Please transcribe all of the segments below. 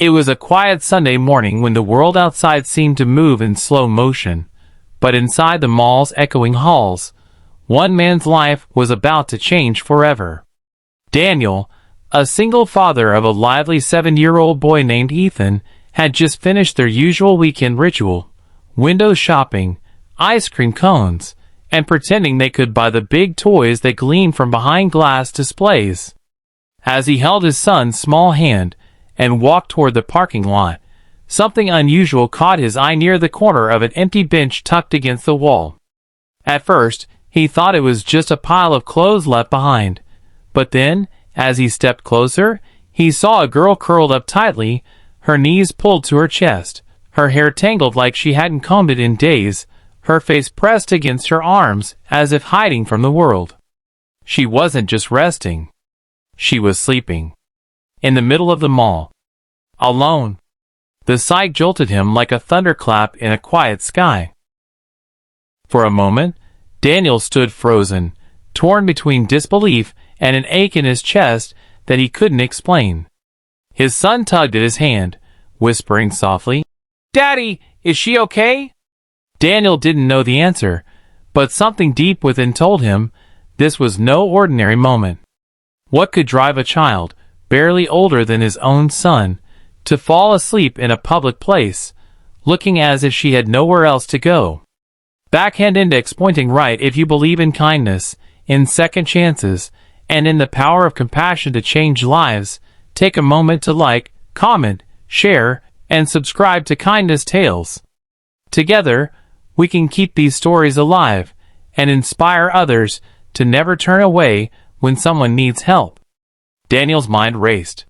It was a quiet Sunday morning when the world outside seemed to move in slow motion, but inside the mall's echoing halls, one man's life was about to change forever. Daniel, a single father of a lively 7-year-old boy named Ethan, had just finished their usual weekend ritual, window shopping, ice cream cones, and pretending they could buy the big toys that gleamed from behind glass displays. As he held his son's small hand and walked toward the parking lot, something unusual caught his eye near the corner of an empty bench tucked against the wall. At first, he thought it was just a pile of clothes left behind, but then, as he stepped closer, he saw a girl curled up tightly, her knees pulled to her chest, her hair tangled like she hadn't combed it in days, her face pressed against her arms as if hiding from the world. She wasn't just resting. She was sleeping. In the middle of the mall. Alone. The sight jolted him like a thunderclap in a quiet sky. For a moment, Daniel stood frozen, torn between disbelief and an ache in his chest that he couldn't explain. His son tugged at his hand, whispering softly, "Daddy, is she okay?" Daniel didn't know the answer, but something deep within told him this was no ordinary moment. What could drive a child, barely older than his own son, to fall asleep in a public place, looking as if she had nowhere else to go? Backhand index pointing right if you believe in kindness, in second chances, and in the power of compassion to change lives. Take a moment to like, comment, share, and subscribe to Kindness Tales. Together, we can keep these stories alive and inspire others to never turn away when someone needs help. Daniel's mind raced.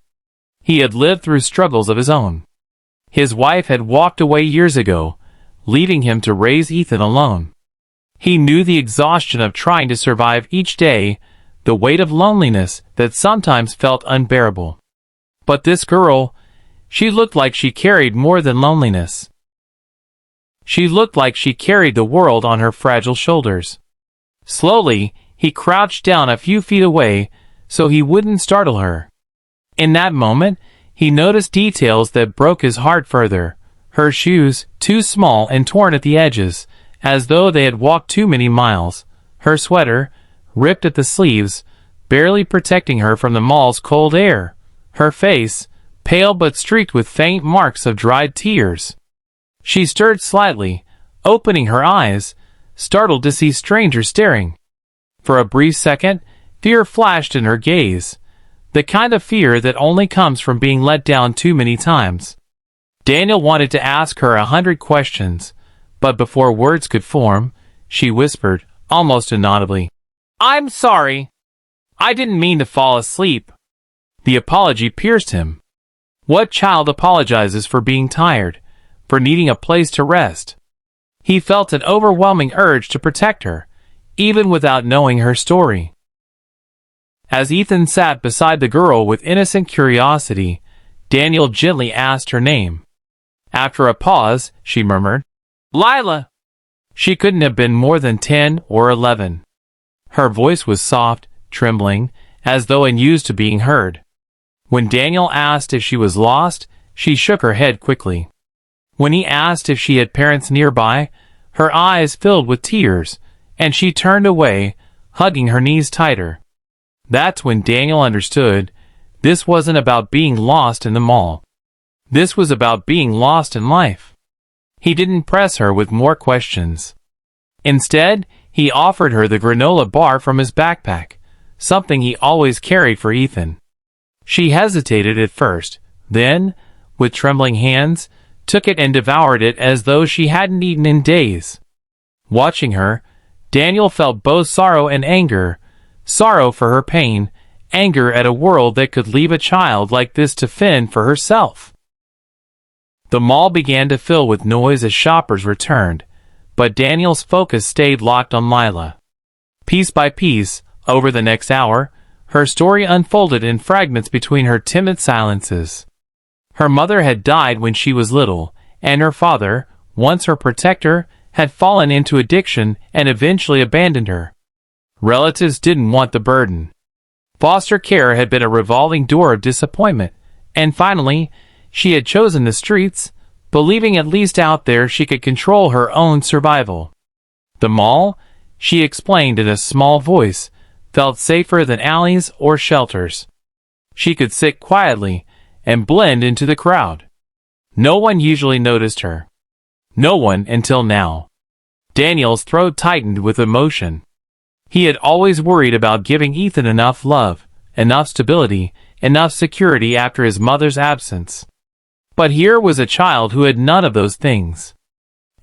He had lived through struggles of his own. His wife had walked away years ago, leaving him to raise Ethan alone. He knew the exhaustion of trying to survive each day, the weight of loneliness that sometimes felt unbearable. But this girl, she looked like she carried more than loneliness. She looked like she carried the world on her fragile shoulders. Slowly, he crouched down a few feet away so he wouldn't startle her. In that moment, he noticed details that broke his heart further. Her shoes, too small and torn at the edges, as though they had walked too many miles. Her sweater, ripped at the sleeves, barely protecting her from the mall's cold air. Her face, pale but streaked with faint marks of dried tears. She stirred slightly, opening her eyes, startled to see strangers staring. For a brief second, fear flashed in her gaze, the kind of fear that only comes from being let down too many times. Daniel wanted to ask her 100 questions, but before words could form, she whispered, almost inaudibly, "I'm sorry. I didn't mean to fall asleep." The apology pierced him. What child apologizes for being tired, for needing a place to rest? He felt an overwhelming urge to protect her, even without knowing her story. As Ethan sat beside the girl with innocent curiosity, Daniel gently asked her name. After a pause, she murmured, "Lila." She couldn't have been more than 10 or 11. Her voice was soft, trembling, as though unused to being heard. When Daniel asked if she was lost, she shook her head quickly. When he asked if she had parents nearby, her eyes filled with tears, and she turned away, hugging her knees tighter. That's when Daniel understood this wasn't about being lost in the mall. This was about being lost in life. He didn't press her with more questions. Instead, he offered her the granola bar from his backpack, something he always carried for Ethan. She hesitated at first, then, with trembling hands, took it and devoured it as though she hadn't eaten in days. Watching her, Daniel felt both sorrow and anger, sorrow for her pain, anger at a world that could leave a child like this to fend for herself. The mall began to fill with noise as shoppers returned, but Daniel's focus stayed locked on Lila. Piece by piece, over the next hour, her story unfolded in fragments between her timid silences. Her mother had died when she was little, and her father, once her protector, had fallen into addiction and eventually abandoned her. Relatives didn't want the burden. Foster care had been a revolving door of disappointment, and finally, she had chosen the streets, believing at least out there she could control her own survival. The mall, she explained in a small voice, felt safer than alleys or shelters. She could sit quietly and blend into the crowd. No one usually noticed her. No one until now. Daniel's throat tightened with emotion. He had always worried about giving Ethan enough love, enough stability, enough security after his mother's absence. But here was a child who had none of those things.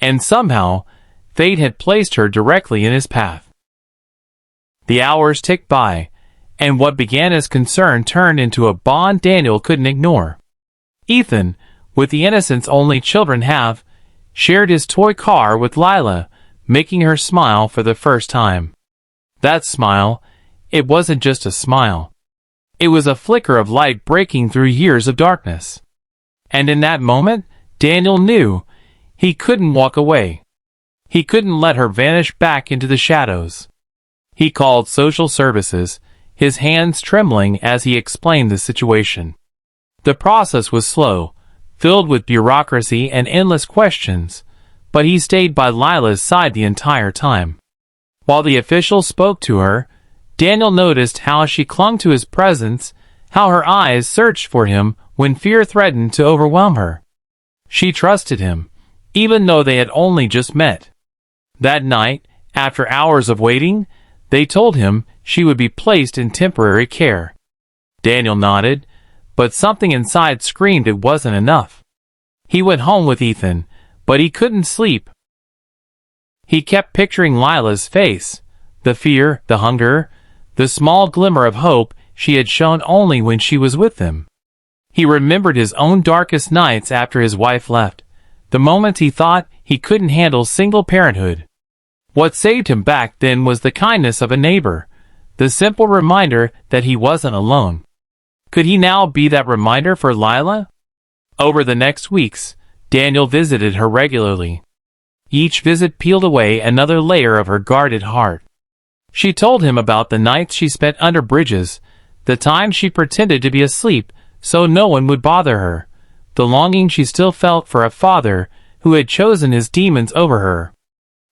And somehow, fate had placed her directly in his path. The hours ticked by, and what began as concern turned into a bond Daniel couldn't ignore. Ethan, with the innocence only children have, shared his toy car with Lila, making her smile for the first time. That smile, it wasn't just a smile. It was a flicker of light breaking through years of darkness. And in that moment, Daniel knew he couldn't walk away. He couldn't let her vanish back into the shadows. He called social services, his hands trembling as he explained the situation. The process was slow, filled with bureaucracy and endless questions, but he stayed by Lila's side the entire time. While the official spoke to her, Daniel noticed how she clung to his presence, how her eyes searched for him when fear threatened to overwhelm her. She trusted him, even though they had only just met. That night, after hours of waiting, they told him she would be placed in temporary care. Daniel nodded, but something inside screamed it wasn't enough. He went home with Ethan, but he couldn't sleep. He kept picturing Lila's face, the fear, the hunger, the small glimmer of hope she had shown only when she was with him. He remembered his own darkest nights after his wife left, the moments he thought he couldn't handle single parenthood. What saved him back then was the kindness of a neighbor, the simple reminder that he wasn't alone. Could he now be that reminder for Lila? Over the next weeks, Daniel visited her regularly. Each visit peeled away another layer of her guarded heart. She told him about the nights she spent under bridges, the times she pretended to be asleep so no one would bother her, the longing she still felt for a father who had chosen his demons over her.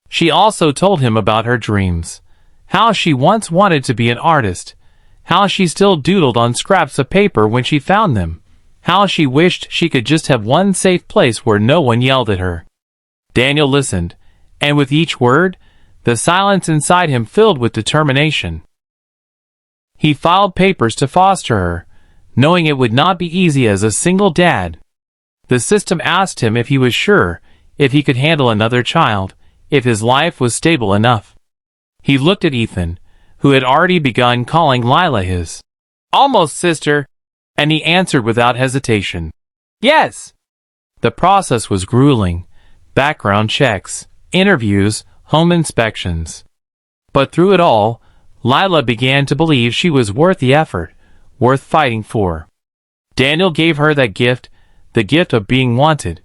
She also told him about her dreams, how she once wanted to be an artist, how she still doodled on scraps of paper when she found them, how she wished she could just have one safe place where no one yelled at her. Daniel listened, and with each word, the silence inside him filled with determination. He filed papers to foster her, knowing it would not be easy as a single dad. The system asked him if he was sure, if he could handle another child, if his life was stable enough. He looked at Ethan, who had already begun calling Lila his almost sister, and he answered without hesitation, "Yes." The process was grueling. Background checks, interviews, home inspections. But through it all, Lila began to believe she was worth the effort, worth fighting for. Daniel gave her that gift, the gift of being wanted.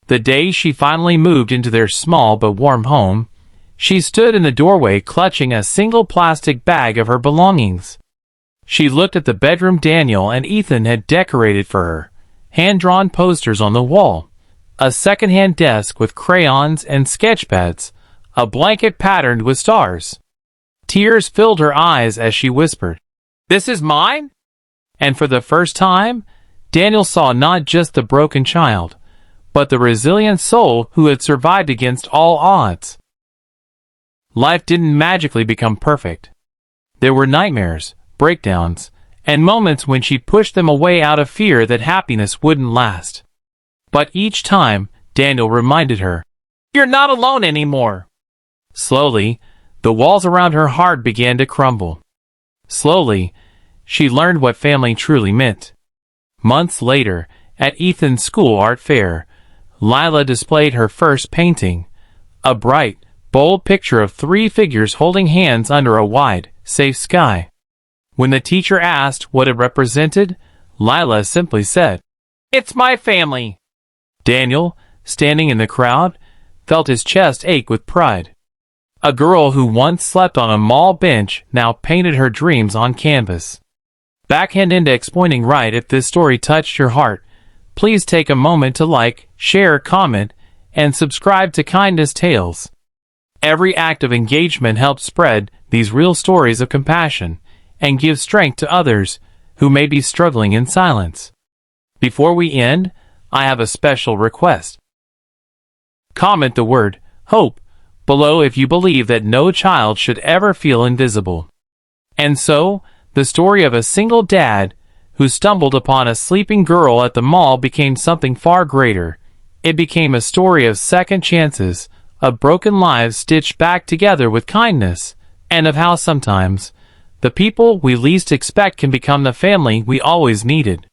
The day she finally moved into their small but warm home, she stood in the doorway clutching a single plastic bag of her belongings. She looked at the bedroom Daniel and Ethan had decorated for her, hand-drawn posters on the wall, a second-hand desk with crayons and sketchpads, a blanket patterned with stars. Tears filled her eyes as she whispered, "This is mine?" And for the first time, Daniel saw not just the broken child, but the resilient soul who had survived against all odds. Life didn't magically become perfect. There were nightmares, breakdowns, and moments when she pushed them away out of fear that happiness wouldn't last. But each time, Daniel reminded her, "You're not alone anymore." Slowly, the walls around her heart began to crumble. Slowly, she learned what family truly meant. Months later, at Ethan's school art fair, Lila displayed her first painting, a bright, bold picture of 3 figures holding hands under a wide, safe sky. When the teacher asked what it represented, Lila simply said, "It's my family." Daniel, standing in the crowd, felt his chest ache with pride. A girl who once slept on a mall bench now painted her dreams on canvas. Backhand index pointing right if this story touched your heart. please take a moment to like, share, comment, and subscribe to Kindness Tales. Every act of engagement helps spread these real stories of compassion and give strength to others who may be struggling in silence. Before we end, I have a special request. Comment the word hope below if you believe that no child should ever feel invisible. And so, the story of a single dad who stumbled upon a sleeping girl at the mall became something far greater. It became a story of second chances, of broken lives stitched back together with kindness, and of how sometimes the people we least expect can become the family we always needed.